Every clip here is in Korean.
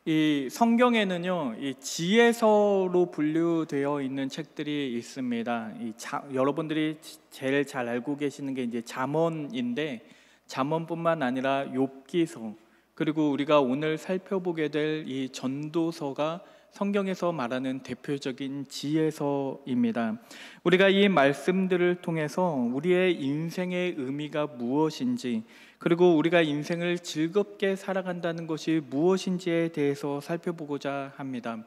이 성경에는요, 이 지혜서로 분류되어 있는 책들이 있습니다. 여러분들이 제일 잘 알고 계시는 게 이제 잠언인데, 잠언뿐만 아니라 욥기서, 그리고 우리가 오늘 살펴보게 될 이 전도서가 성경에서 말하는 대표적인 지혜서입니다. 우리가 이 말씀들을 통해서 우리의 인생의 의미가 무엇인지, 그리고 우리가 인생을 즐겁게 살아간다는 것이 무엇인지에 대해서 살펴보고자 합니다.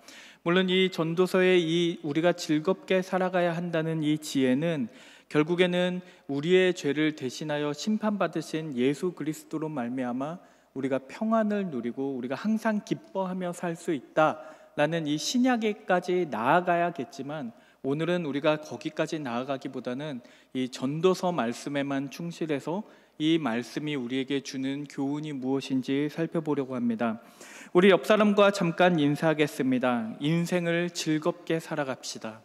물론 이 전도서의 이 우리가 즐겁게 살아가야 한다는 이 지혜는 결국에는 우리의 죄를 대신하여 심판받으신 예수 그리스도로 말미암아 우리가 평안을 누리고 우리가 항상 기뻐하며 살 수 있다라는 이 신약에까지 나아가야겠지만, 오늘은 우리가 거기까지 나아가기보다는 이 전도서 말씀에만 충실해서 이 말씀이 우리에게 주는 교훈이 무엇인지 살펴보려고 합니다. 우리 옆 사람과 잠깐 인사하겠습니다. 인생을 즐겁게 살아갑시다.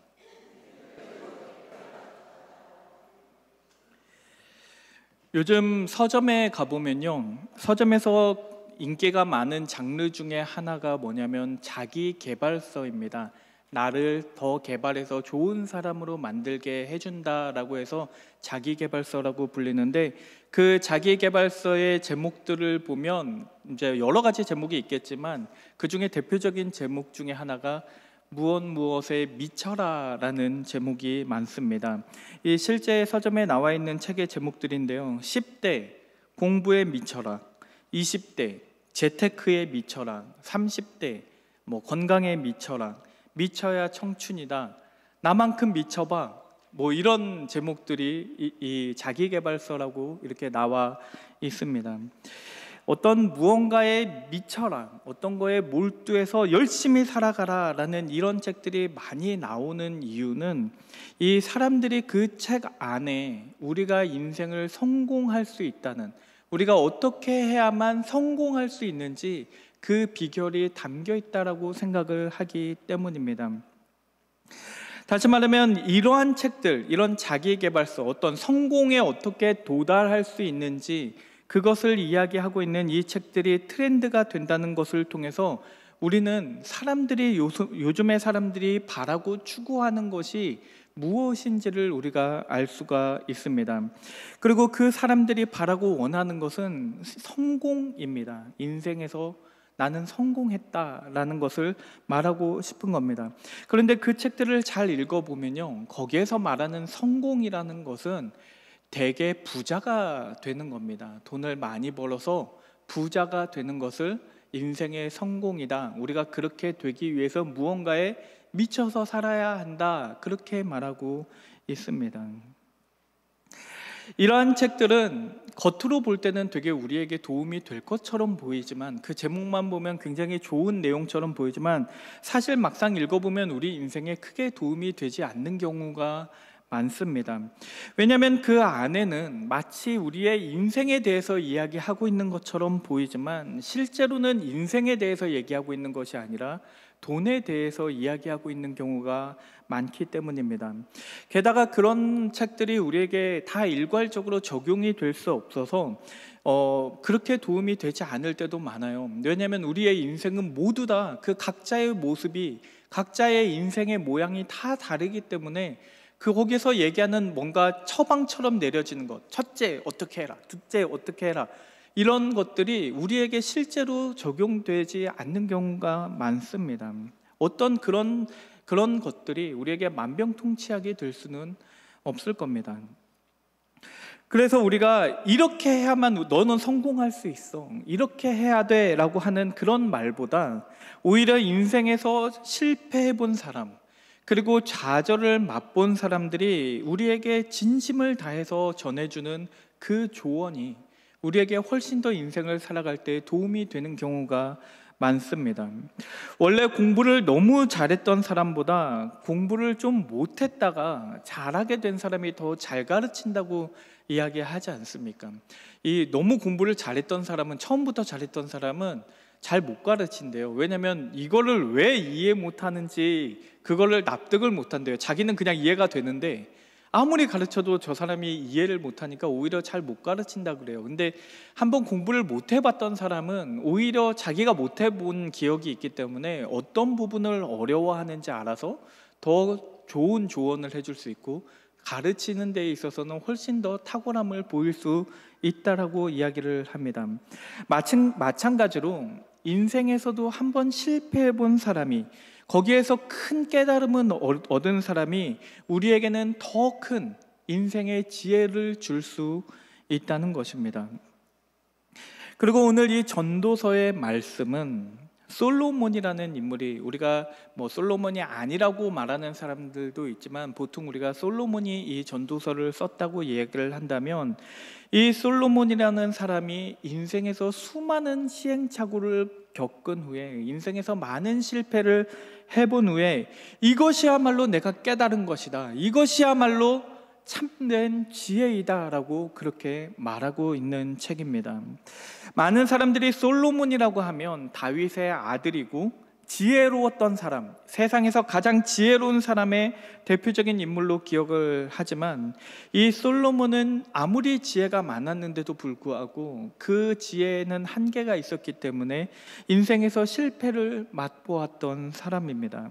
요즘 서점에 가보면요, 서점에서 인기가 많은 장르 중에 하나가 뭐냐면 자기계발서입니다. 나를 더 개발해서 좋은 사람으로 만들게 해준다라고 해서 자기계발서라고 불리는데, 그 자기계발서의 제목들을 보면 이제 여러 가지 제목이 있겠지만 그 중에 대표적인 제목 중에 하나가 무엇에 미쳐라라는 제목이 많습니다. 이 실제 서점에 나와 있는 책의 제목들인데요, 10대 공부에 미쳐라, 20대 재테크에 미쳐라, 30대 건강에 미쳐라, 미쳐야 청춘이다, 나만큼 미쳐봐, 이런 제목들이 이 자기계발서라고 이렇게 나와 있습니다. 어떤 무언가에 미쳐라, 어떤 거에 몰두해서 열심히 살아가라 라는 이런 책들이 많이 나오는 이유는, 이 사람들이 그 책 안에 우리가 인생을 성공할 수 있다는, 우리가 어떻게 해야만 성공할 수 있는지 그 비결이 담겨 있다라고 생각을 하기 때문입니다. 다시 말하면 이러한 책들, 이런 자기계발서, 어떤 성공에 어떻게 도달할 수 있는지 그것을 이야기하고 있는 이 책들이 트렌드가 된다는 것을 통해서 우리는 요즘의 사람들이 바라고 추구하는 것이 무엇인지를 우리가 알 수가 있습니다. 그리고 그 사람들이 바라고 원하는 것은 성공입니다. 인생에서 나는 성공했다라는 것을 말하고 싶은 겁니다. 그런데 그 책들을 잘 읽어보면요, 거기에서 말하는 성공이라는 것은 대개 부자가 되는 겁니다. 돈을 많이 벌어서 부자가 되는 것을 인생의 성공이다, 우리가 그렇게 되기 위해서 무언가에 미쳐서 살아야 한다, 그렇게 말하고 있습니다. 이러한 책들은 겉으로 볼 때는 되게 우리에게 도움이 될 것처럼 보이지만, 그 제목만 보면 굉장히 좋은 내용처럼 보이지만 사실 막상 읽어보면 우리 인생에 크게 도움이 되지 않는 경우가 많습니다. 왜냐하면 그 안에는 마치 우리의 인생에 대해서 이야기하고 있는 것처럼 보이지만 실제로는 인생에 대해서 얘기하고 있는 것이 아니라 돈에 대해서 이야기하고 있는 경우가 많기 때문입니다. 게다가 그런 책들이 우리에게 다 일괄적으로 적용이 될 수 없어서 그렇게 도움이 되지 않을 때도 많아요. 왜냐하면 우리의 인생은 모두 다 그 각자의 모습이, 각자의 인생의 모양이 다 다르기 때문에 거기서 얘기하는 뭔가 처방처럼 내려지는 것, 첫째 어떻게 해라, 둘째 어떻게 해라, 이런 것들이 우리에게 실제로 적용되지 않는 경우가 많습니다. 어떤 그런 것들이 우리에게 만병통치약이 될 수는 없을 겁니다. 그래서 우리가 이렇게 해야만 너는 성공할 수 있어, 이렇게 해야 돼 라고 하는 그런 말보다 오히려 인생에서 실패해 본 사람, 그리고 좌절을 맛본 사람들이 우리에게 진심을 다해서 전해주는 그 조언이 우리에게 훨씬 더 인생을 살아갈 때 도움이 되는 경우가 많습니다. 원래 공부를 너무 잘했던 사람보다 공부를 좀 못했다가 잘하게 된 사람이 더 잘 가르친다고 이야기하지 않습니까? 이 너무 공부를 잘했던 사람은, 처음부터 잘했던 사람은 잘 못 가르친대요. 왜냐하면 이거를 왜 이해 못하는지 그거를 납득을 못한대요. 자기는 그냥 이해가 되는데 아무리 가르쳐도 저 사람이 이해를 못하니까 오히려 잘 못 가르친다 그래요. 근데 한번 공부를 못 해봤던 사람은 오히려 자기가 못 해본 기억이 있기 때문에 어떤 부분을 어려워하는지 알아서 더 좋은 조언을 해줄 수 있고, 가르치는 데 있어서는 훨씬 더 탁월함을 보일 수 있다라고 이야기를 합니다. 마찬가지로 인생에서도 한번 실패해 본 사람이, 거기에서 큰 깨달음을 얻은 사람이 우리에게는 더 큰 인생의 지혜를 줄 수 있다는 것입니다. 그리고 오늘 이 전도서의 말씀은 솔로몬이라는 인물이, 우리가 뭐 솔로몬이 아니라고 말하는 사람들도 있지만 보통 우리가 솔로몬이 이 전도서를 썼다고 얘기를 한다면, 이 솔로몬이라는 사람이 인생에서 수많은 시행착오를 겪은 후에, 인생에서 많은 실패를 해본 후에 이것이야말로 내가 깨달은 것이다, 이것이야말로 참된 지혜이다 라고 그렇게 말하고 있는 책입니다. 많은 사람들이 솔로몬이라고 하면 다윗의 아들이고 지혜로웠던 사람, 세상에서 가장 지혜로운 사람의 대표적인 인물로 기억을 하지만, 이 솔로몬은 아무리 지혜가 많았는데도 불구하고 그 지혜에는 한계가 있었기 때문에 인생에서 실패를 맛보았던 사람입니다.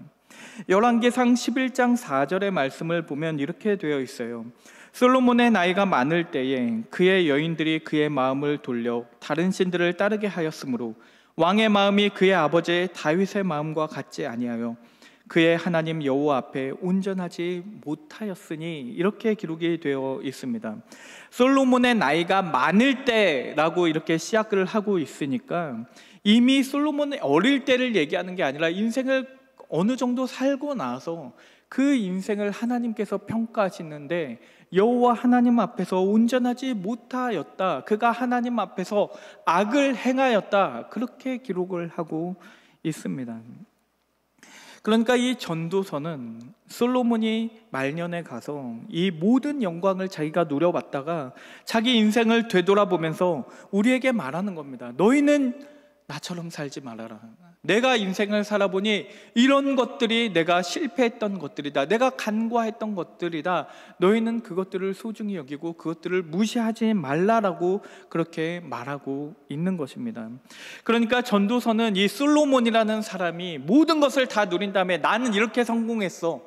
열왕기상 11장 4절의 말씀을 보면 이렇게 되어 있어요. 솔로몬의 나이가 많을 때에 그의 여인들이 그의 마음을 돌려 다른 신들을 따르게 하였으므로 왕의 마음이 그의 아버지 다윗의 마음과 같지 아니하여 그의 하나님 여호와 앞에 온전하지 못하였으니, 이렇게 기록이 되어 있습니다. 솔로몬의 나이가 많을 때라고 이렇게 시작을 하고 있으니까, 이미 솔로몬의 어릴 때를 얘기하는 게 아니라 인생을 어느 정도 살고 나서 그 인생을 하나님께서 평가하시는데, 여호와 하나님 앞에서 온전하지 못하였다, 그가 하나님 앞에서 악을 행하였다, 그렇게 기록을 하고 있습니다. 그러니까 이 전도서는 솔로몬이 말년에 가서 이 모든 영광을 자기가 누려봤다가 자기 인생을 되돌아보면서 우리에게 말하는 겁니다. 너희는 나처럼 살지 말아라. 내가 인생을 살아보니 이런 것들이 내가 실패했던 것들이다, 내가 간과했던 것들이다. 너희는 그것들을 소중히 여기고 그것들을 무시하지 말라라고 그렇게 말하고 있는 것입니다. 그러니까 전도서는 이 솔로몬이라는 사람이 모든 것을 다 누린 다음에 나는 이렇게 성공했어,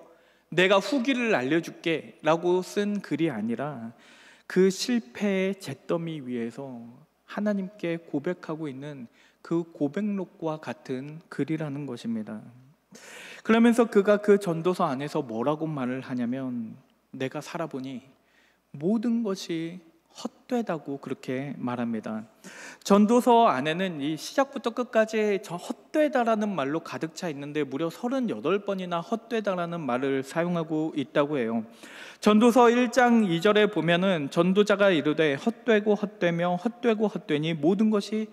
내가 후기를 알려줄게 라고 쓴 글이 아니라, 그 실패의 잿더미 위에서 하나님께 고백하고 있는 그 고백록과 같은 글이라는 것입니다. 그러면서 그가 그 전도서 안에서 뭐라고 말을 하냐면, 내가 살아보니 모든 것이 헛되다고 그렇게 말합니다. 전도서 안에는 이 시작부터 끝까지 저 헛되다라는 말로 가득 차 있는데 무려 38번이나 헛되다라는 말을 사용하고 있다고 해요. 전도서 1장 2절에 보면은 전도자가 이르되 헛되고 헛되며 헛되고 헛되니 모든 것이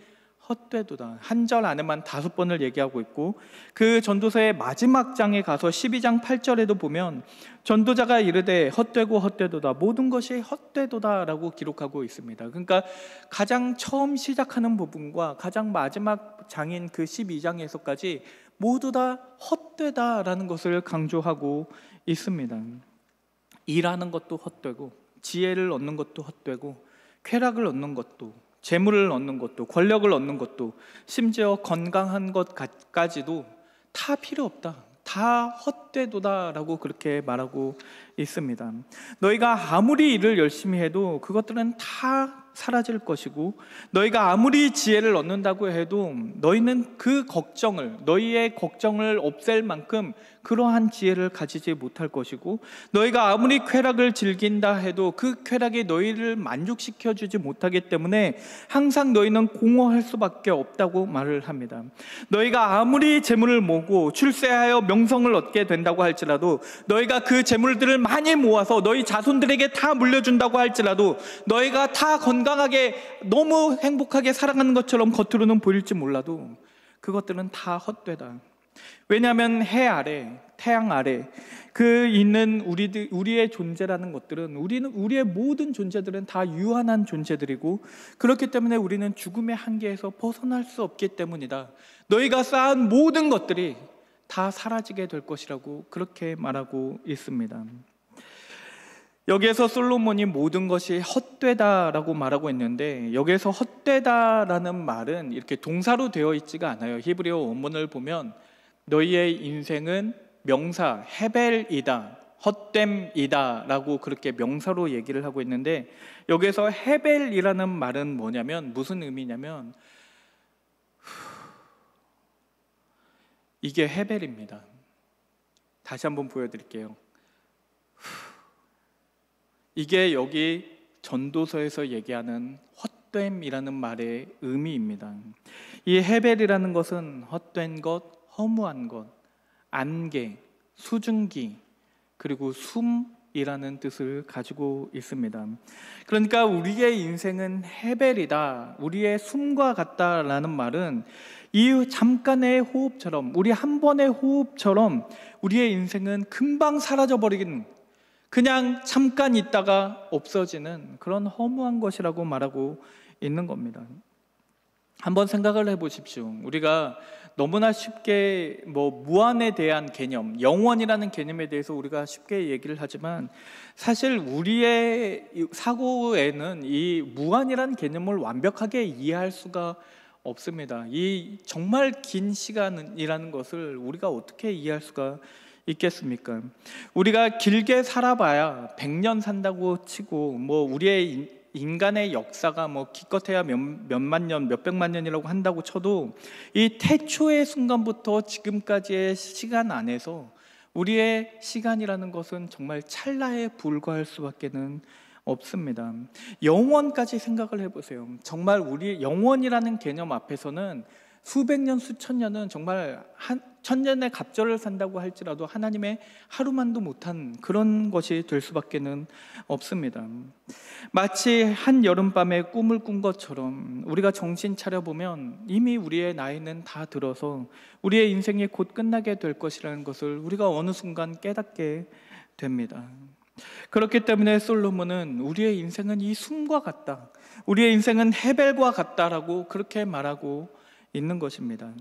헛되도다, 한 절 안에만 5번을 얘기하고 있고, 그 전도서의 마지막 장에 가서 12장 8절에도 보면 전도자가 이르되 헛되고 헛되도다, 모든 것이 헛되도다 라고 기록하고 있습니다. 그러니까 가장 처음 시작하는 부분과 가장 마지막 장인 그 12장에서까지 모두 다 헛되다라는 것을 강조하고 있습니다. 일하는 것도 헛되고, 지혜를 얻는 것도 헛되고, 쾌락을 얻는 것도, 재물을 얻는 것도, 권력을 얻는 것도, 심지어 건강한 것까지도 다 필요 없다, 다 헛되도다라고 그렇게 말하고 있습니다. 너희가 아무리 일을 열심히 해도 그것들은 다 사라질 것이고, 너희가 아무리 지혜를 얻는다고 해도 너희는 그 걱정을, 너희의 걱정을 없앨 만큼 그러한 지혜를 가지지 못할 것이고, 너희가 아무리 쾌락을 즐긴다 해도 그 쾌락이 너희를 만족시켜 주지 못하기 때문에 항상 너희는 공허할 수밖에 없다고 말을 합니다. 너희가 아무리 재물을 모으고 출세하여 명성을 얻게 된다고 할지라도, 너희가 그 재물들을 많이 모아서 너희 자손들에게 다 물려준다고 할지라도, 너희가 다 건강하게 너무 행복하게 살아가는 것처럼 겉으로는 보일지 몰라도 그것들은 다 헛되다. 왜냐하면 해 아래, 태양 아래 그 있는 우리의 존재라는 것들은, 우리의 모든 존재들은 다 유한한 존재들이고, 그렇기 때문에 우리는 죽음의 한계에서 벗어날 수 없기 때문이다. 너희가 쌓은 모든 것들이 다 사라지게 될 것이라고 그렇게 말하고 있습니다. 여기에서 솔로몬이 모든 것이 헛되다라고 말하고 있는데, 여기에서 헛되다라는 말은 이렇게 동사로 되어 있지가 않아요. 히브리어 원문을 보면 너희의 인생은 명사 헤벨이다, 헛됨이다 라고 그렇게 명사로 얘기를 하고 있는데, 여기에서 헤벨이라는 말은 뭐냐면, 무슨 의미냐면 이게 헤벨입니다. 다시 한번 보여드릴게요. 이게 여기 전도서에서 얘기하는 헛됨이라는 말의 의미입니다. 이 헤벨이라는 것은 헛된 것, 허무한 것, 안개, 수증기, 그리고 숨이라는 뜻을 가지고 있습니다. 그러니까 우리의 인생은 헤벨이다, 우리의 숨과 같다라는 말은 이 잠깐의 호흡처럼, 우리 한 번의 호흡처럼 우리의 인생은 금방 사라져버리는, 그냥 잠깐 있다가 없어지는 그런 허무한 것이라고 말하고 있는 겁니다. 한번 생각을 해보십시오. 우리가 너무나 쉽게 무한에 대한 개념, 영원이라는 개념에 대해서 우리가 쉽게 얘기를 하지만, 사실 우리의 사고에는 이 무한이라는 개념을 완벽하게 이해할 수가 없습니다. 이 정말 긴 시간이라는 것을 우리가 어떻게 이해할 수가 있겠습니까? 우리가 길게 살아봐야 100년 산다고 치고, 우리의 인간의 역사가 기껏해야 몇만 년, 몇백만 년이라고 한다고 쳐도, 이 태초의 순간부터 지금까지의 시간 안에서 우리의 시간이라는 것은 정말 찰나에 불과할 수밖에는 없습니다. 영원까지 생각을 해보세요. 정말 우리 영원이라는 개념 앞에서는 수백 년, 수천 년은 정말 천년의 갑절을 산다고 할지라도 하나님의 하루만도 못한 그런 것이 될 수밖에는 없습니다. 마치 한 여름밤에 꿈을 꾼 것처럼 우리가 정신 차려보면 이미 우리의 나이는 다 들어서 우리의 인생이 곧 끝나게 될 것이라는 것을 우리가 어느 순간 깨닫게 됩니다. 그렇기 때문에 솔로몬은 우리의 인생은 이 숨과 같다, 우리의 인생은 헤벨과 같다라고 그렇게 말하고 있는 것입니다.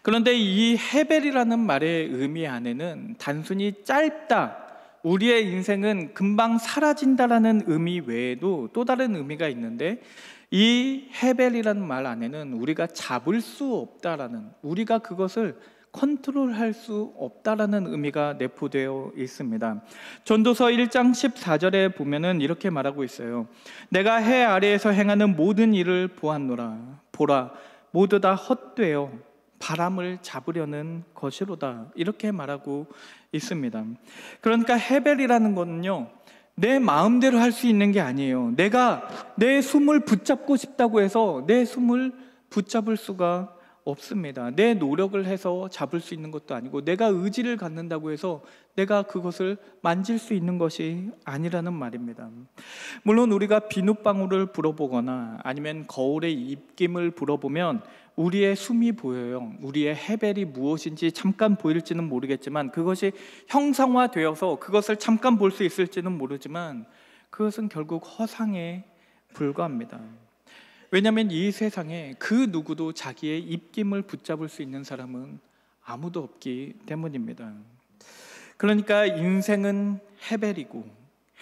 그런데 이 헤벨이라는 말의 의미 안에는 단순히 짧다, 우리의 인생은 금방 사라진다라는 의미 외에도 또 다른 의미가 있는데, 이 헤벨이라는 말 안에는 우리가 잡을 수 없다라는, 우리가 그것을 컨트롤할 수 없다라는 의미가 내포되어 있습니다. 전도서 1장 14절에 보면은 이렇게 말하고 있어요. 내가 해 아래에서 행하는 모든 일을 보았노라. 보라, 모두 다 헛되어 바람을 잡으려는 것이로다. 이렇게 말하고 있습니다. 그러니까 헤벨이라는 것은요, 내 마음대로 할 수 있는 게 아니에요. 내가 내 숨을 붙잡고 싶다고 해서 내 숨을 붙잡을 수가 없습니다. 내 노력을 해서 잡을 수 있는 것도 아니고, 내가 의지를 갖는다고 해서 내가 그것을 만질 수 있는 것이 아니라는 말입니다. 물론 우리가 비눗방울을 불어보거나 아니면 거울의 입김을 불어보면 우리의 숨이 보여요. 우리의 헤벨이 무엇인지 잠깐 보일지는 모르겠지만, 그것이 형상화되어서 그것을 잠깐 볼 수 있을지는 모르지만, 그것은 결국 허상에 불과합니다. 왜냐하면 이 세상에 그 누구도 자기의 입김을 붙잡을 수 있는 사람은 아무도 없기 때문입니다. 그러니까 인생은 헤벨이고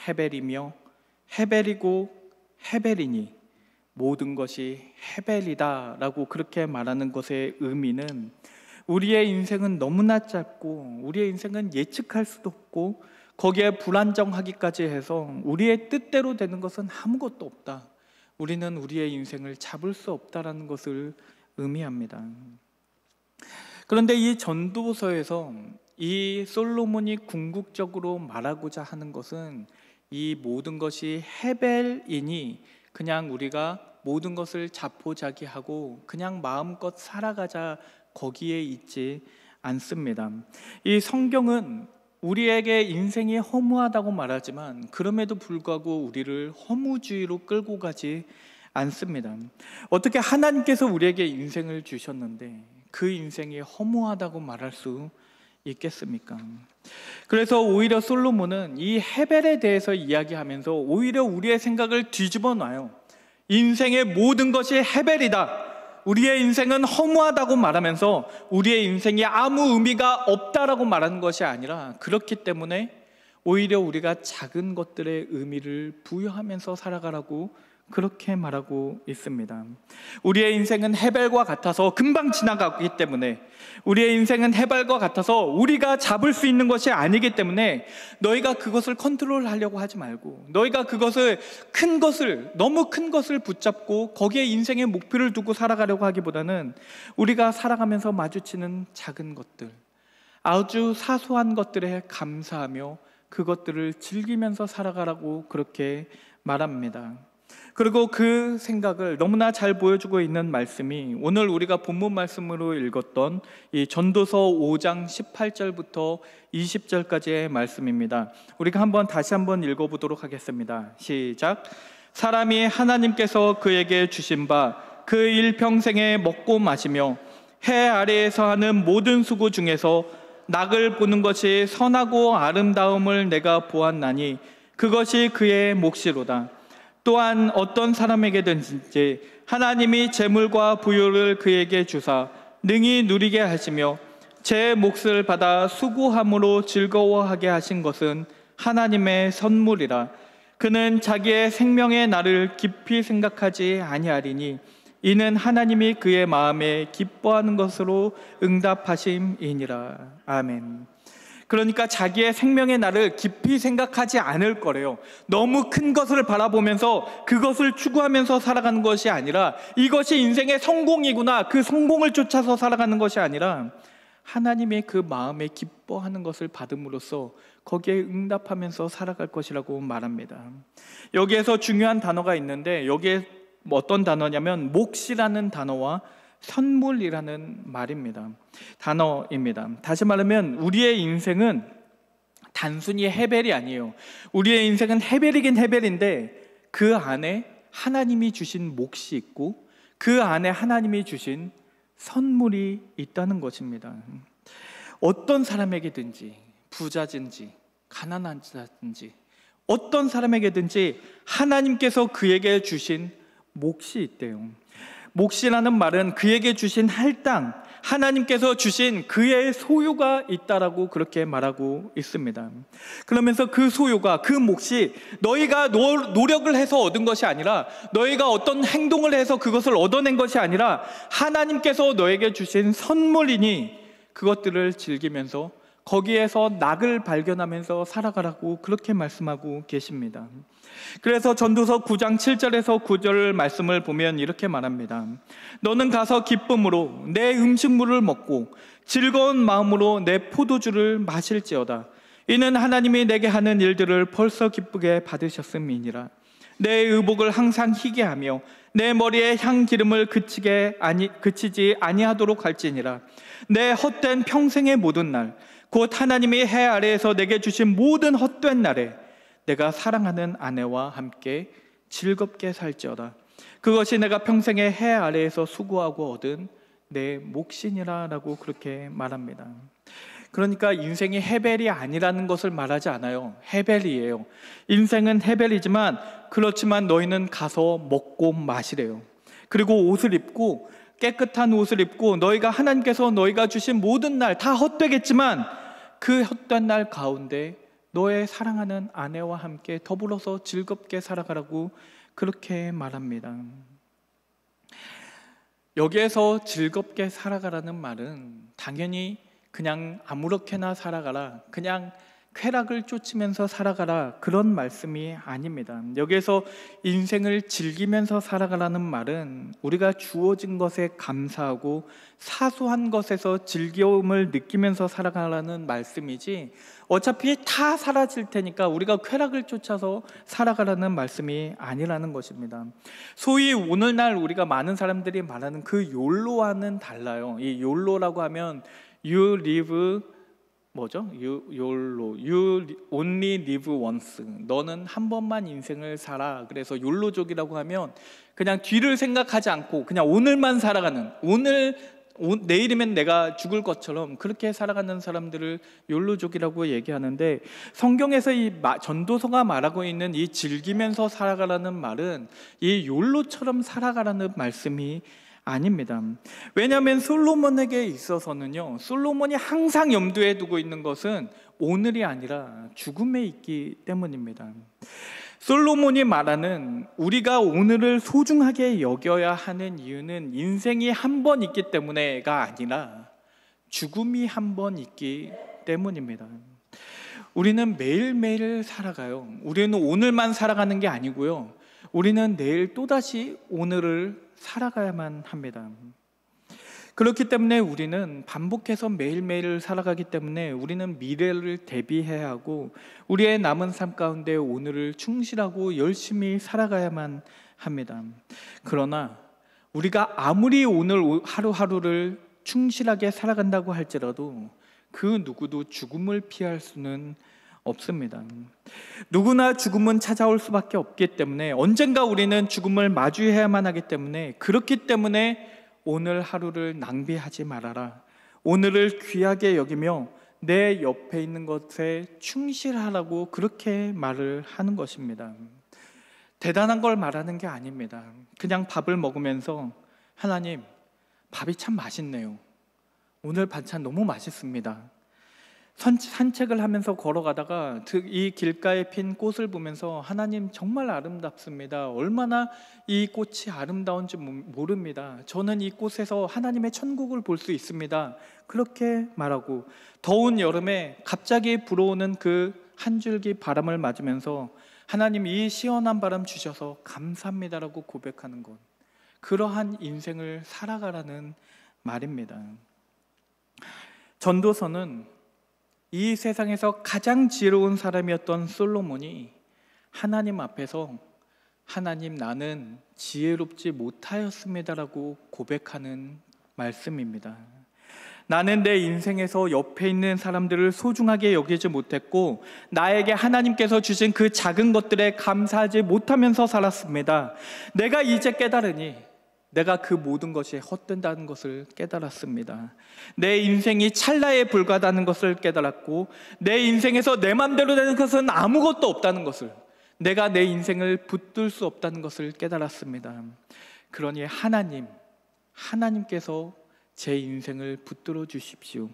헤벨이며 헤벨이고 헤벨이니 모든 것이 헤벨이다 라고 그렇게 말하는 것의 의미는, 우리의 인생은 너무나 짧고 우리의 인생은 예측할 수도 없고 거기에 불안정하기까지 해서 우리의 뜻대로 되는 것은 아무것도 없다, 우리는 우리의 인생을 잡을 수 없다라는 것을 의미합니다. 그런데 이 전도서에서 이 솔로몬이 궁극적으로 말하고자 하는 것은, 이 모든 것이 헤벨이니 그냥 우리가 모든 것을 자포자기하고 그냥 마음껏 살아가자, 거기에 있지 않습니다. 이 성경은 우리에게 인생이 허무하다고 말하지만 그럼에도 불구하고 우리를 허무주의로 끌고 가지 않습니다. 어떻게 하나님께서 우리에게 인생을 주셨는데 그 인생이 허무하다고 말할 수 있겠습니까? 그래서 오히려 솔로몬은 이 헤벨에 대해서 이야기하면서 오히려 우리의 생각을 뒤집어 놔요. 인생의 모든 것이 헤벨이다, 우리의 인생은 허무하다고 말하면서 우리의 인생이 아무 의미가 없다라고 말하는 것이 아니라, 그렇기 때문에 오히려 우리가 작은 것들의 의미를 부여하면서 살아가라고 그렇게 말하고 있습니다. 우리의 인생은 해발과 같아서 금방 지나가기 때문에, 우리의 인생은 해발과 같아서 우리가 잡을 수 있는 것이 아니기 때문에 너희가 그것을 컨트롤하려고 하지 말고, 너희가 그것을 너무 큰 것을 붙잡고 거기에 인생의 목표를 두고 살아가려고 하기보다는 우리가 살아가면서 마주치는 작은 것들, 아주 사소한 것들에 감사하며 그것들을 즐기면서 살아가라고 그렇게 말합니다. 그리고 그 생각을 너무나 잘 보여주고 있는 말씀이 오늘 우리가 본문 말씀으로 읽었던 이 전도서 5장 18절부터 20절까지의 말씀입니다. 우리가 다시 한번 읽어보도록 하겠습니다. 시작. 사람이 하나님께서 그에게 주신 바 그 일평생에 먹고 마시며 해 아래에서 하는 모든 수고 중에서 낙을 보는 것이 선하고 아름다움을 내가 보았나니 그것이 그의 몫이로다. 또한 어떤 사람에게든지 하나님이 재물과 부유를 그에게 주사 능히 누리게 하시며 제 몫을 받아 수고함으로 즐거워하게 하신 것은 하나님의 선물이라. 그는 자기의 생명의 날을 깊이 생각하지 아니하리니 이는 하나님이 그의 마음에 기뻐하는 것으로 응답하심이니라. 아멘. 그러니까 자기의 생명의 날을 깊이 생각하지 않을 거래요. 너무 큰 것을 바라보면서 그것을 추구하면서 살아가는 것이 아니라, 이것이 인생의 성공이구나, 그 성공을 쫓아서 살아가는 것이 아니라 하나님의 그 마음에 기뻐하는 것을 받음으로써 거기에 응답하면서 살아갈 것이라고 말합니다. 여기에서 중요한 단어가 있는데, 여기에 어떤 단어냐면 몫이라는 단어와 선물이라는 단어입니다. 다시 말하면 우리의 인생은 단순히 해벨이 아니에요. 우리의 인생은 해벨이긴 해벨인데 그 안에 하나님이 주신 몫이 있고 그 안에 하나님이 주신 선물이 있다는 것입니다. 어떤 사람에게든지, 부자든지 가난한 자든지 어떤 사람에게든지 하나님께서 그에게 주신 몫이 있대요. 몫이라는 말은 그에게 주신 할당, 하나님께서 주신 그의 소유가 있다라고 그렇게 말하고 있습니다. 그러면서 그 소유가, 그 몫이 너희가 노력을 해서 얻은 것이 아니라, 너희가 어떤 행동을 해서 그것을 얻어낸 것이 아니라 하나님께서 너에게 주신 선물이니 그것들을 즐기면서 거기에서 낙을 발견하면서 살아가라고 그렇게 말씀하고 계십니다. 그래서 전도서 9장 7절에서 9절 말씀을 보면 이렇게 말합니다. 너는 가서 기쁨으로 내 음식물을 먹고 즐거운 마음으로 내 포도주를 마실지어다. 이는 하나님이 내게 하는 일들을 벌써 기쁘게 받으셨음이니라. 내 의복을 항상 희게 하며 내 머리에 향기름을 그치지 아니하도록 할지니라. 내 헛된 평생의 모든 날, 곧 하나님이 해 아래에서 내게 주신 모든 헛된 날에 내가 사랑하는 아내와 함께 즐겁게 살지어다. 그것이 내가 평생에 해 아래에서 수고하고 얻은 내 몫이니라 라고 그렇게 말합니다. 그러니까 인생이 해벨이 아니라는 것을 말하지 않아요. 해벨이에요. 인생은 해벨이지만, 그렇지만 너희는 가서 먹고 마시래요. 그리고 옷을 입고, 깨끗한 옷을 입고, 너희가 하나님께서 너희가 주신 모든 날 다 헛되겠지만 그 헛된 날 가운데 너의 사랑하는 아내와 함께 더불어서 즐겁게 살아가라고 그렇게 말합니다. 여기에서 즐겁게 살아가라는 말은 당연히 그냥 아무렇게나 살아가라, 그냥 쾌락을 쫓으면서 살아가라, 그런 말씀이 아닙니다. 여기에서 인생을 즐기면서 살아가라는 말은 우리가 주어진 것에 감사하고 사소한 것에서 즐거움을 느끼면서 살아가라는 말씀이지, 어차피 다 사라질 테니까 우리가 쾌락을 쫓아서 살아가라는 말씀이 아니라는 것입니다. 소위 오늘날 우리가 많은 사람들이 말하는 그 욜로와는 달라요. 이 욜로라고 하면 You live YOLO, You only live once. 너는 한 번만 인생을 살아. 그래서 욜로족이라고 하면 그냥 뒤를 생각하지 않고 그냥 오늘만 살아가는, 내일이면 내가 죽을 것처럼 그렇게 살아가는 사람들을 욜로족이라고 얘기하는데, 성경에서 이 전도서가 말하고 있는 이 즐기면서 살아가라는 말은 이 욜로처럼 살아가라는 말씀이 아닙니다. 왜냐하면 솔로몬에게 있어서는요, 솔로몬이 항상 염두에 두고 있는 것은 오늘이 아니라 죽음에 있기 때문입니다. 솔로몬이 말하는 우리가 오늘을 소중하게 여겨야 하는 이유는 인생이 한 번 있기 때문에가 아니라 죽음이 한 번 있기 때문입니다. 우리는 매일매일 살아가요. 우리는 오늘만 살아가는 게 아니고요, 우리는 내일 또다시 오늘을 살아가야만 합니다. 그렇기 때문에 우리는 반복해서 매일매일 살아가기 때문에 우리는 미래를 대비해야 하고 우리의 남은 삶 가운데 오늘을 충실하고 열심히 살아가야만 합니다. 그러나 우리가 아무리 오늘 하루하루를 충실하게 살아간다고 할지라도 그 누구도 죽음을 피할 수는 없습니다. 누구나 죽음은 찾아올 수밖에 없기 때문에 언젠가 우리는 죽음을 마주해야만 하기 때문에, 그렇기 때문에 오늘 하루를 낭비하지 말아라, 오늘을 귀하게 여기며 내 옆에 있는 것에 충실하라고 그렇게 말을 하는 것입니다. 대단한 걸 말하는 게 아닙니다. 그냥 밥을 먹으면서 하나님, 밥이 참 맛있네요, 오늘 반찬 너무 맛있습니다. 산책을 하면서 걸어가다가 이 길가에 핀 꽃을 보면서 하나님 정말 아름답습니다, 얼마나 이 꽃이 아름다운지 모릅니다, 저는 이 꽃에서 하나님의 천국을 볼 수 있습니다, 그렇게 말하고 더운 여름에 갑자기 불어오는 그 한 줄기 바람을 맞으면서 하나님 이 시원한 바람 주셔서 감사합니다라고 고백하는 것, 그러한 인생을 살아가라는 말입니다. 전도서는 이 세상에서 가장 지혜로운 사람이었던 솔로몬이 하나님 앞에서 하나님, 나는 지혜롭지 못하였습니다라고 고백하는 말씀입니다. 나는 내 인생에서 옆에 있는 사람들을 소중하게 여기지 못했고 나에게 하나님께서 주신 그 작은 것들에 감사하지 못하면서 살았습니다. 내가 이제 깨달으니 내가 그 모든 것이 헛된다는 것을 깨달았습니다. 내 인생이 찰나에 불과하다는 것을 깨달았고 내 인생에서 내 맘대로 되는 것은 아무것도 없다는 것을, 내가 내 인생을 붙들 수 없다는 것을 깨달았습니다. 그러니 하나님께서 제 인생을 붙들어 주십시오.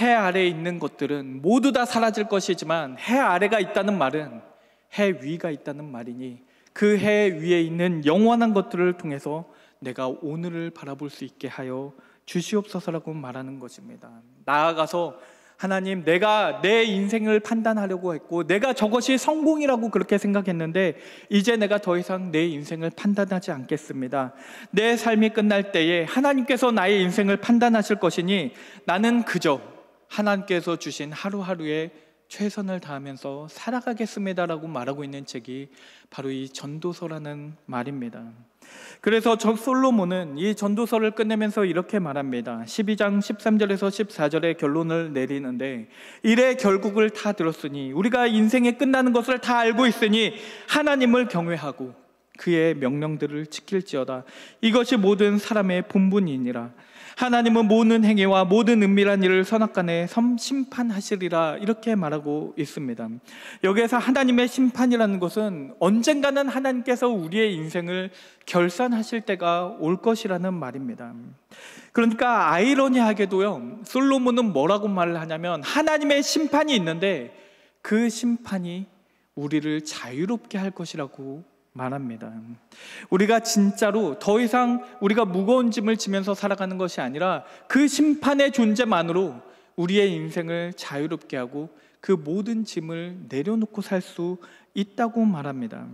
해 아래에 있는 것들은 모두 다 사라질 것이지만 해 아래가 있다는 말은 해 위가 있다는 말이니 그 해 위에 있는 영원한 것들을 통해서 내가 오늘을 바라볼 수 있게 하여 주시옵소서라고 말하는 것입니다. 나아가서 하나님, 내가 내 인생을 판단하려고 했고 내가 저것이 성공이라고 그렇게 생각했는데 이제 내가 더 이상 내 인생을 판단하지 않겠습니다. 내 삶이 끝날 때에 하나님께서 나의 인생을 판단하실 것이니 나는 그저 하나님께서 주신 하루하루에 최선을 다하면서 살아가겠습니다라고 말하고 있는 책이 바로 이 전도서라는 말입니다. 그래서 솔로몬은 이 전도서를 끝내면서 이렇게 말합니다. 12장 13절에서 14절의 결론을 내리는데, 이래 결국을 다 들었으니 우리가 인생이 끝나는 것을 다 알고 있으니 하나님을 경외하고 그의 명령들을 지킬지어다. 이것이 모든 사람의 본분이니라. 하나님은 모든 행위와 모든 은밀한 일을 선악간에 심판하시리라, 이렇게 말하고 있습니다. 여기에서 하나님의 심판이라는 것은 언젠가는 하나님께서 우리의 인생을 결산하실 때가 올 것이라는 말입니다. 그러니까 아이러니하게도요, 솔로몬은 뭐라고 말을 하냐면 하나님의 심판이 있는데 그 심판이 우리를 자유롭게 할 것이라고 말합니다. 우리가 진짜로 더 이상 우리가 무거운 짐을 지면서 살아가는 것이 아니라 그 심판의 존재만으로 우리의 인생을 자유롭게 하고 그 모든 짐을 내려놓고 살 수 있다고 말합니다.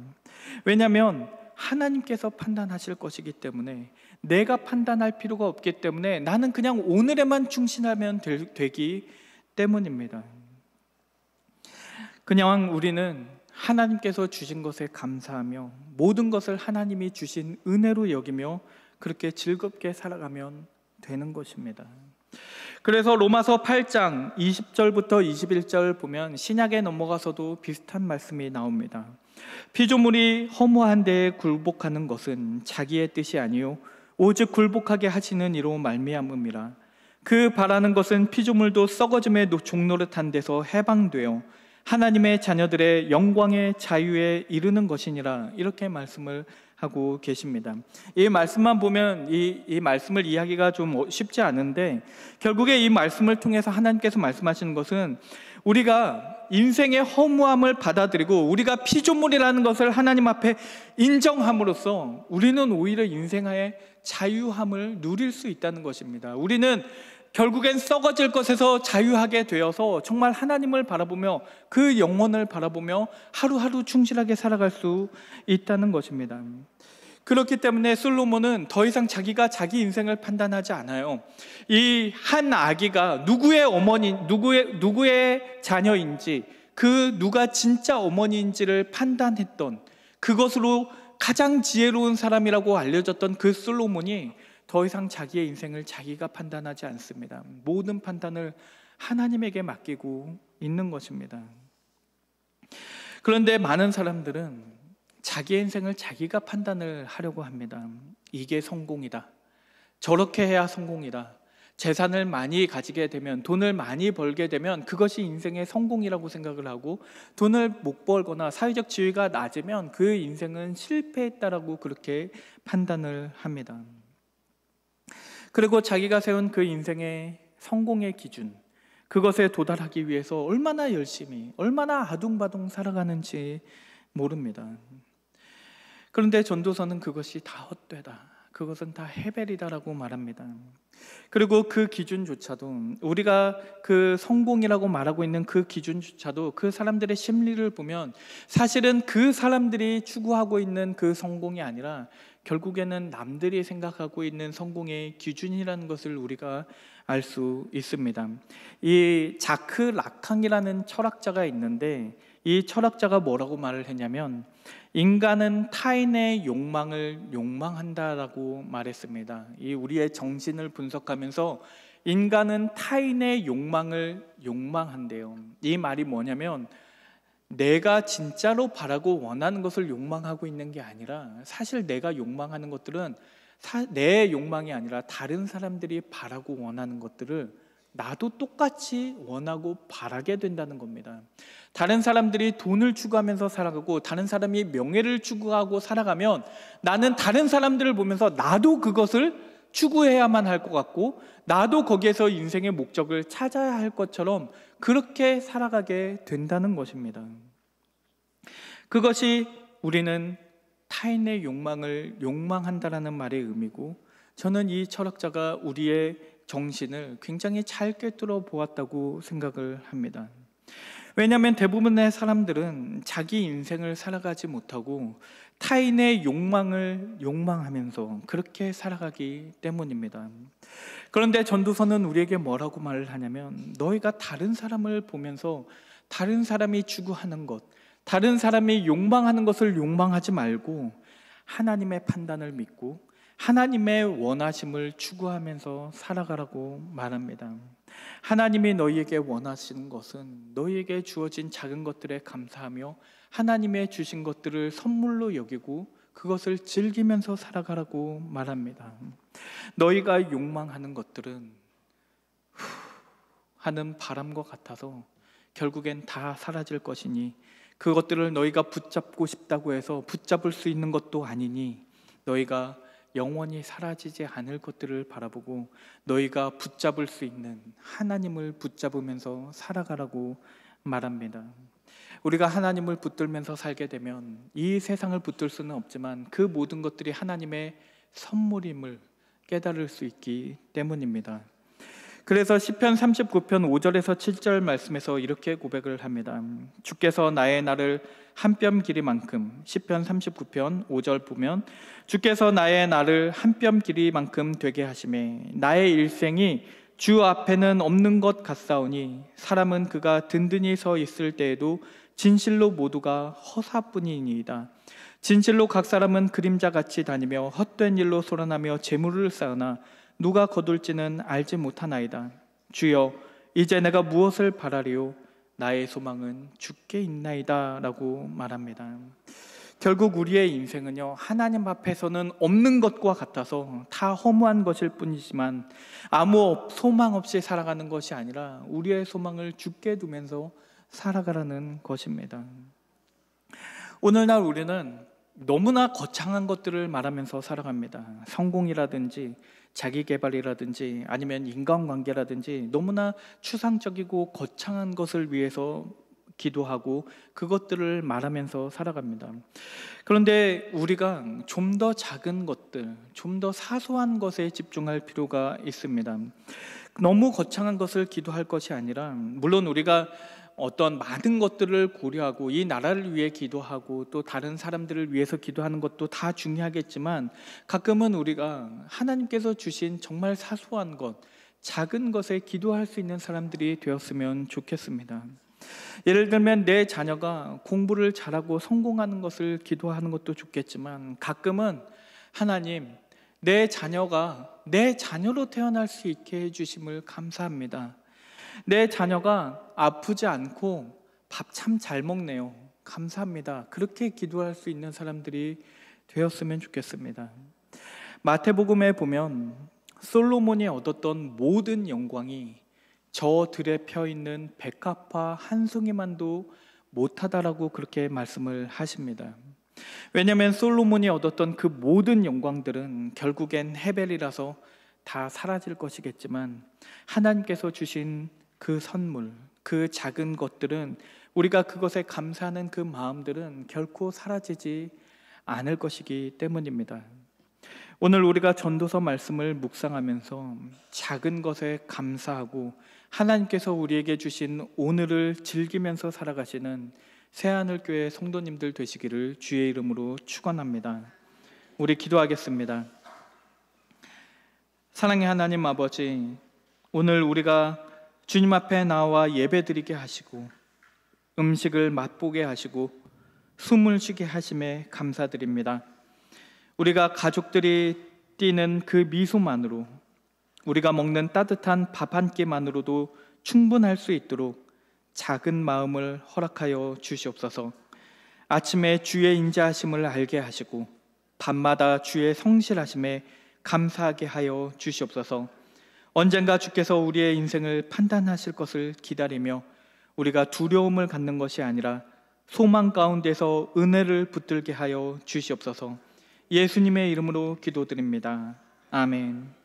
왜냐하면 하나님께서 판단하실 것이기 때문에 내가 판단할 필요가 없기 때문에 나는 그냥 오늘에만 충실하면 되기 때문입니다. 그냥 우리는 하나님께서 주신 것에 감사하며 모든 것을 하나님이 주신 은혜로 여기며 그렇게 즐겁게 살아가면 되는 것입니다. 그래서 로마서 8장 20절부터 21절 보면 신약에 넘어가서도 비슷한 말씀이 나옵니다. 피조물이 허무한 데에 굴복하는 것은 자기의 뜻이 아니요 오직 굴복하게 하시는 이로 말미암음이라. 그 바라는 것은 피조물도 썩어짐의 종노릇한 데서 해방되어 하나님의 자녀들의 영광의 자유에 이르는 것이니라, 이렇게 말씀을 하고 계십니다. 이 말씀만 보면 이 말씀을 이해하기가 좀 쉽지 않은데, 결국에 이 말씀을 통해서 하나님께서 말씀하시는 것은 우리가 인생의 허무함을 받아들이고 우리가 피조물이라는 것을 하나님 앞에 인정함으로써 우리는 오히려 인생의 자유함을 누릴 수 있다는 것입니다. 우리는 결국엔 썩어질 것에서 자유하게 되어서 정말 하나님을 바라보며 그 영혼을 바라보며 하루하루 충실하게 살아갈 수 있다는 것입니다. 그렇기 때문에 솔로몬은 더 이상 자기가 자기 인생을 판단하지 않아요. 이 한 아기가 누구의 어머니, 누구의 자녀인지, 그 누가 진짜 어머니인지를 판단했던, 그것으로 가장 지혜로운 사람이라고 알려졌던 그 솔로몬이 더 이상 자기의 인생을 자기가 판단하지 않습니다. 모든 판단을 하나님에게 맡기고 있는 것입니다. 그런데 많은 사람들은 자기의 인생을 자기가 판단을 하려고 합니다. 이게 성공이다, 저렇게 해야 성공이다, 재산을 많이 가지게 되면, 돈을 많이 벌게 되면 그것이 인생의 성공이라고 생각을 하고, 돈을 못 벌거나 사회적 지위가 낮으면 그 인생은 실패했다라고 그렇게 판단을 합니다. 그리고 자기가 세운 그 인생의 성공의 기준, 그것에 도달하기 위해서 얼마나 열심히, 얼마나 아둥바둥 살아가는지 모릅니다. 그런데 전도서는 그것이 다 헛되다, 그것은 다 헤벨이다라고 말합니다. 그리고 그 기준조차도, 우리가 그 성공이라고 말하고 있는 그 기준조차도 그 사람들의 심리를 보면 사실은 그 사람들이 추구하고 있는 그 성공이 아니라 결국에는 남들이 생각하고 있는 성공의 기준이라는 것을 우리가 알 수 있습니다. 이 자크 라캉이라는 철학자가 있는데, 이 철학자가 뭐라고 말을 했냐면, 인간은 타인의 욕망을 욕망한다라고 말했습니다. 이 우리의 정신을 분석하면서 인간은 타인의 욕망을 욕망한대요. 이 말이 뭐냐면, 내가 진짜로 바라고 원하는 것을 욕망하고 있는 게 아니라, 사실 내가 욕망하는 것들은 내 욕망이 아니라 다른 사람들이 바라고 원하는 것들을 나도 똑같이 원하고 바라게 된다는 겁니다. 다른 사람들이 돈을 추구하면서 살아가고 다른 사람이 명예를 추구하고 살아가면 나는 다른 사람들을 보면서 나도 그것을 추구해야만 할 것 같고, 나도 거기에서 인생의 목적을 찾아야 할 것처럼 그렇게 살아가게 된다는 것입니다. 그것이 우리는 타인의 욕망을 욕망한다라는 말의 의미고, 저는 이 철학자가 우리의 정신을 굉장히 잘 꿰뚫어 보았다고 생각을 합니다. 왜냐하면 대부분의 사람들은 자기 인생을 살아가지 못하고 타인의 욕망을 욕망하면서 그렇게 살아가기 때문입니다. 그런데 전도서는 우리에게 뭐라고 말을 하냐면, 너희가 다른 사람을 보면서 다른 사람이 추구하는 것, 다른 사람이 욕망하는 것을 욕망하지 말고 하나님의 판단을 믿고 하나님의 원하심을 추구하면서 살아가라고 말합니다. 하나님이 너희에게 원하시는 것은 너희에게 주어진 작은 것들에 감사하며 하나님의 주신 것들을 선물로 여기고 그것을 즐기면서 살아가라고 말합니다. 너희가 욕망하는 것들은 하는 바람과 같아서 결국엔 다 사라질 것이니, 그것들을 너희가 붙잡고 싶다고 해서 붙잡을 수 있는 것도 아니니, 너희가 영원히 사라지지 않을 것들을 바라보고 너희가 붙잡을 수 있는 하나님을 붙잡으면서 살아가라고 말합니다. 우리가 하나님을 붙들면서 살게 되면 이 세상을 붙들 수는 없지만 그 모든 것들이 하나님의 선물임을 깨달을 수 있기 때문입니다. 그래서 시편 39편 5절에서 7절 말씀에서 이렇게 고백을 합니다. 주께서 나의 날을 한 뼘 길이만큼, 시편 39편 5절 보면 주께서 나의 날을 한 뼘 길이만큼 되게 하시매 나의 일생이 주 앞에는 없는 것 같사오니, 사람은 그가 든든히 서 있을 때에도 진실로 모두가 허사뿐이니이다. 진실로 각 사람은 그림자같이 다니며 헛된 일로 소란하며 재물을 쌓으나 누가 거둘지는 알지 못하나이다. 주여, 이제 내가 무엇을 바라리요? 나의 소망은 주께 있나이다 라고 말합니다. 결국 우리의 인생은요, 하나님 앞에서는 없는 것과 같아서 다 허무한 것일 뿐이지만 아무 소망 없이 살아가는 것이 아니라 우리의 소망을 주께 두면서 살아가라는 것입니다. 오늘날 우리는 너무나 거창한 것들을 말하면서 살아갑니다. 성공이라든지 자기 개발이라든지 아니면 인간관계라든지 너무나 추상적이고 거창한 것을 위해서 기도하고 그것들을 말하면서 살아갑니다. 그런데 우리가 좀 더 작은 것들, 좀 더 사소한 것에 집중할 필요가 있습니다. 너무 거창한 것을 기도할 것이 아니라, 물론 우리가 어떤 많은 것들을 고려하고 이 나라를 위해 기도하고 또 다른 사람들을 위해서 기도하는 것도 다 중요하겠지만, 가끔은 우리가 하나님께서 주신 정말 사소한 것, 작은 것에 기도할 수 있는 사람들이 되었으면 좋겠습니다. 예를 들면 내 자녀가 공부를 잘하고 성공하는 것을 기도하는 것도 좋겠지만, 가끔은 하나님, 내 자녀가 내 자녀로 태어날 수 있게 해주심을 감사합니다. 내 자녀가 아프지 않고 밥 참 잘 먹네요. 감사합니다. 그렇게 기도할 수 있는 사람들이 되었으면 좋겠습니다. 마태복음에 보면 솔로몬이 얻었던 모든 영광이 저 들에 펴 있는 백합화 한 송이만도 못하다라고 그렇게 말씀을 하십니다. 왜냐하면 솔로몬이 얻었던 그 모든 영광들은 결국엔 헤벨이라서 다 사라질 것이겠지만, 하나님께서 주신 그 선물, 그 작은 것들은, 우리가 그것에 감사하는 그 마음들은 결코 사라지지 않을 것이기 때문입니다. 오늘 우리가 전도서 말씀을 묵상하면서 작은 것에 감사하고 하나님께서 우리에게 주신 오늘을 즐기면서 살아가시는 새하늘교회 성도님들 되시기를 주의 이름으로 축원합니다. 우리 기도하겠습니다. 사랑의 하나님 아버지, 오늘 우리가 주님 앞에 나와 예배드리게 하시고 음식을 맛보게 하시고 숨을 쉬게 하심에 감사드립니다. 우리가 가족들이 띠는 그 미소만으로, 우리가 먹는 따뜻한 밥 한 끼만으로도 충분할 수 있도록 작은 마음을 허락하여 주시옵소서. 아침에 주의 인자하심을 알게 하시고 밤마다 주의 성실하심에 감사하게 하여 주시옵소서. 언젠가 주께서 우리의 인생을 판단하실 것을 기다리며 우리가 두려움을 갖는 것이 아니라 소망 가운데서 은혜를 붙들게 하여 주시옵소서. 예수님의 이름으로 기도드립니다. 아멘.